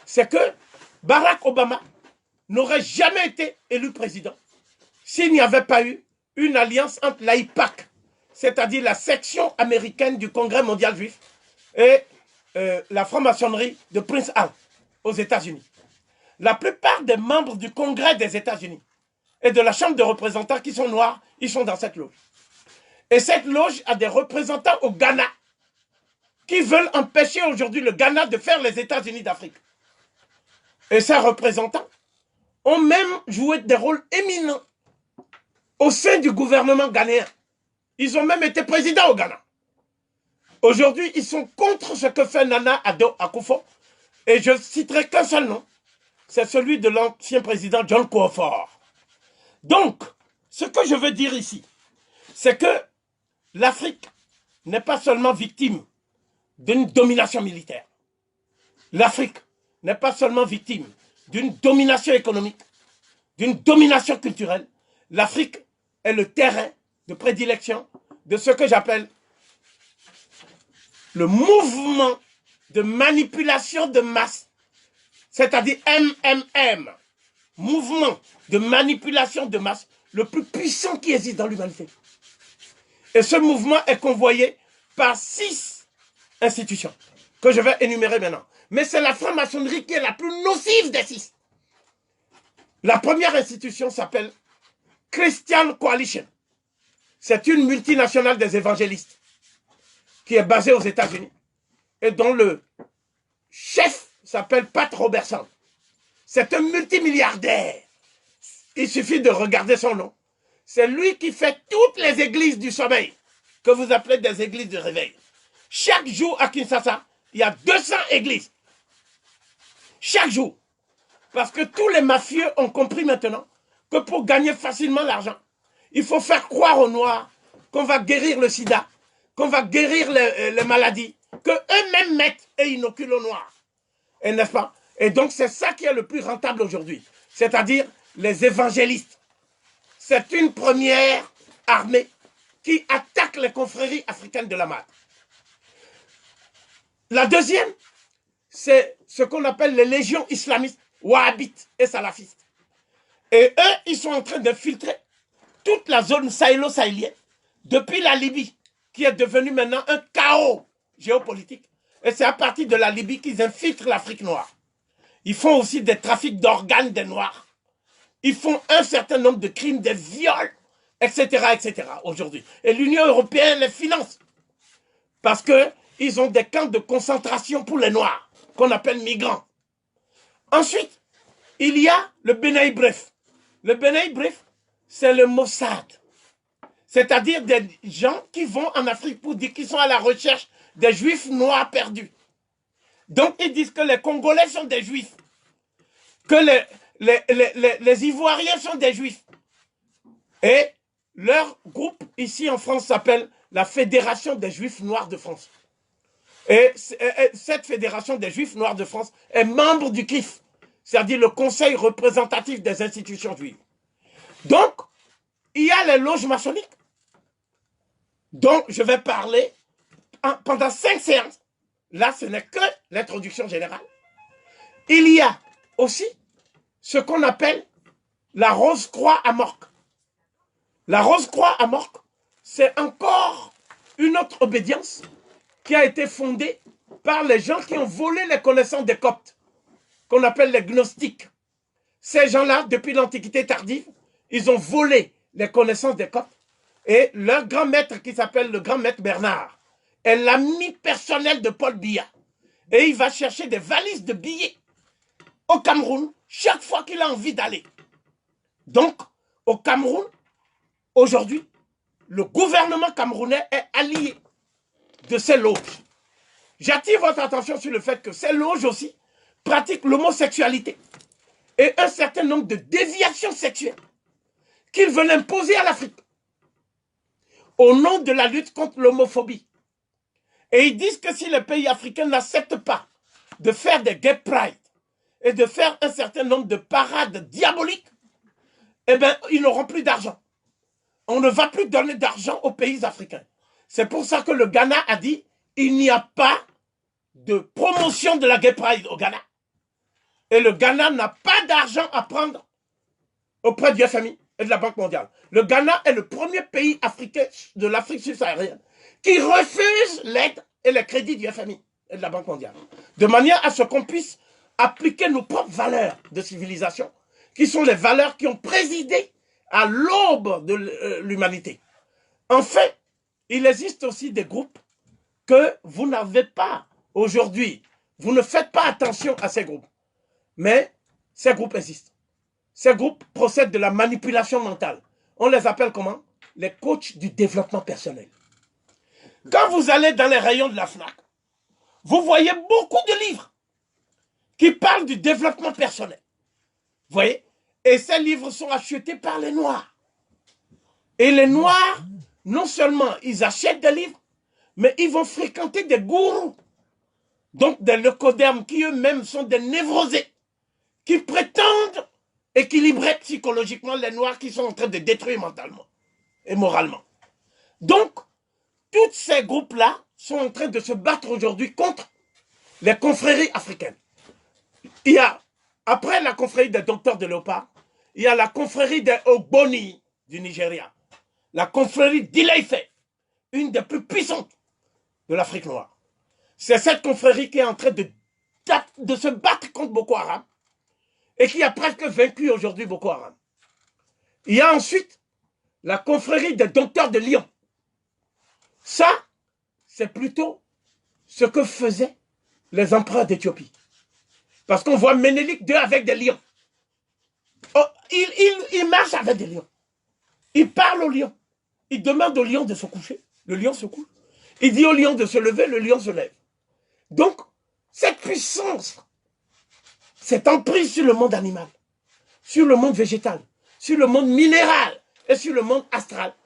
c'est que Barack Obama n'aurait jamais été élu président s'il n'y avait pas eu une alliance entre l'AIPAC, c'est-à-dire la section américaine du Congrès mondial juif, et la franc-maçonnerie de Prince Hall aux États-Unis. La plupart des membres du Congrès des États-Unis et de la Chambre des représentants qui sont noirs, ils sont dans cette loge. Et cette loge a des représentants au Ghana qui veulent empêcher aujourd'hui le Ghana de faire les États-Unis d'Afrique. Et ces représentants ont même joué des rôles éminents au sein du gouvernement ghanéen. Ils ont même été présidents au Ghana. Aujourd'hui, ils sont contre ce que fait Nana Addo Akufo. Et je citerai qu'un seul nom, c'est celui de l'ancien président John Kufuor. Donc, ce que je veux dire ici, c'est que l'Afrique n'est pas seulement victime d'une domination militaire. L'Afrique n'est pas seulement victime d'une domination économique, d'une domination culturelle. L'Afrique est le terrain de prédilection de ce que j'appelle le mouvement de manipulation de masse, c'est-à-dire MMM, mouvement de manipulation de masse le plus puissant qui existe dans l'humanité. Et ce mouvement est convoyé par 6 institutions que je vais énumérer maintenant. Mais c'est la franc-maçonnerie qui est la plus nocive des 6. La première institution s'appelle Christian Coalition. C'est une multinationale des évangélistes qui est basée aux États-Unis et dont le chef s'appelle Pat Robertson. C'est un multimilliardaire. Il suffit de regarder son nom. C'est lui qui fait toutes les églises du sommeil, que vous appelez des églises de réveil. Chaque jour à Kinshasa, il y a 200 églises. Chaque jour. Parce que tous les mafieux ont compris maintenant que pour gagner facilement l'argent, il faut faire croire aux Noirs qu'on va guérir le sida, qu'on va guérir les maladies, qu'eux-mêmes mettent et inoculent aux Noirs. Et n'est-ce pas? Et donc c'est ça qui est le plus rentable aujourd'hui. C'est-à-dire les évangélistes. C'est une première armée qui attaque les confréries africaines de la Made. La deuxième, c'est ce qu'on appelle les légions islamistes, wahhabites et salafistes. Et eux, ils sont en train d'infiltrer toute la zone sahélo-sahélienne, depuis la Libye, qui est devenue maintenant un chaos géopolitique. Et c'est à partir de la Libye qu'ils infiltrent l'Afrique noire. Ils font aussi des trafics d'organes des Noirs. Ils font un certain nombre de crimes, des viols, etc., etc. aujourd'hui. Et l'Union européenne les finance. Parce qu'ils ont des camps de concentration pour les Noirs, qu'on appelle migrants. Ensuite, il y a le Benaï Bref. Le Benaï Bref, c'est le Mossad. C'est-à-dire des gens qui vont en Afrique pour dire qu'ils sont à la recherche des Juifs noirs perdus. Donc, ils disent que les Congolais sont des Juifs, que les Ivoiriens sont des Juifs. Et leur groupe, ici en France, s'appelle la Fédération des Juifs Noirs de France. Et cette Fédération des Juifs Noirs de France est membre du CRIF, c'est-à-dire le Conseil représentatif des institutions juives. Donc, il y a les loges maçonniques, dont je vais parler pendant 5 séances. Là, ce n'est que l'introduction générale. Il y a aussi ce qu'on appelle la Rose-Croix à Morque. La Rose-Croix à Morque, c'est encore une autre obédience qui a été fondée par les gens qui ont volé les connaissances des Coptes, qu'on appelle les gnostiques. Ces gens-là, depuis l'Antiquité tardive, ils ont volé les connaissances des Coptes. Et leur grand maître, qui s'appelle le grand maître Bernard, est l'ami personnel de Paul Biya. Et il va chercher des valises de billets au Cameroun chaque fois qu'il a envie d'aller. Donc, au Cameroun, aujourd'hui, le gouvernement camerounais est allié de ces loges. J'attire votre attention sur le fait que ces loges aussi pratiquent l'homosexualité et un certain nombre de déviations sexuelles qu'ils veulent imposer à l'Afrique au nom de la lutte contre l'homophobie. Et ils disent que si les pays africains n'acceptent pas de faire des gay pride et de faire un certain nombre de parades diaboliques, eh bien, ils n'auront plus d'argent. On ne va plus donner d'argent aux pays africains. C'est pour ça que le Ghana a dit il n'y a pas de promotion de la gay pride au Ghana. Et le Ghana n'a pas d'argent à prendre auprès du FMI et de la Banque mondiale. Le Ghana est le premier pays africain de l'Afrique subsaharienne qui refuse l'aide et les crédits du FMI et de la Banque mondiale. De manière à ce qu'on puisse appliquer nos propres valeurs de civilisation, qui sont les valeurs qui ont présidé à l'aube de l'humanité. Enfin, il existe aussi des groupes que vous n'avez pas aujourd'hui. Vous ne faites pas attention à ces groupes. Mais ces groupes existent. Ces groupes procèdent de la manipulation mentale. On les appelle comment? Les coachs du développement personnel. Quand vous allez dans les rayons de la FNAC, vous voyez beaucoup de livres qui parlent du développement personnel. Vous voyez? Et ces livres sont achetés par les Noirs. Et les Noirs, non seulement ils achètent des livres, mais ils vont fréquenter des gourous. Donc des leucodermes qui eux-mêmes sont des névrosés, qui prétendent équilibrer psychologiquement les Noirs qui sont en train de détruire mentalement et moralement. Donc, tous ces groupes-là sont en train de se battre aujourd'hui contre les confréries africaines. Il y a, après la confrérie des docteurs de Léopard, il y a la confrérie des Ogboni du Nigeria, la confrérie d'Ile-Ife, une des plus puissantes de l'Afrique noire. C'est cette confrérie qui est en train de se battre contre Boko Haram et qui a presque vaincu aujourd'hui Boko Haram. Il y a ensuite la confrérie des docteurs de Lyon. Ça, c'est plutôt ce que faisaient les empereurs d'Éthiopie. Parce qu'on voit Ménélique II avec des lions. Oh, il marche avec des lions. Il parle au lion. Il demande au lion de se coucher. Le lion se couche. Il dit au lion de se lever, le lion se lève. Donc, cette puissance, cette emprise sur le monde animal, sur le monde végétal, sur le monde minéral et sur le monde astral,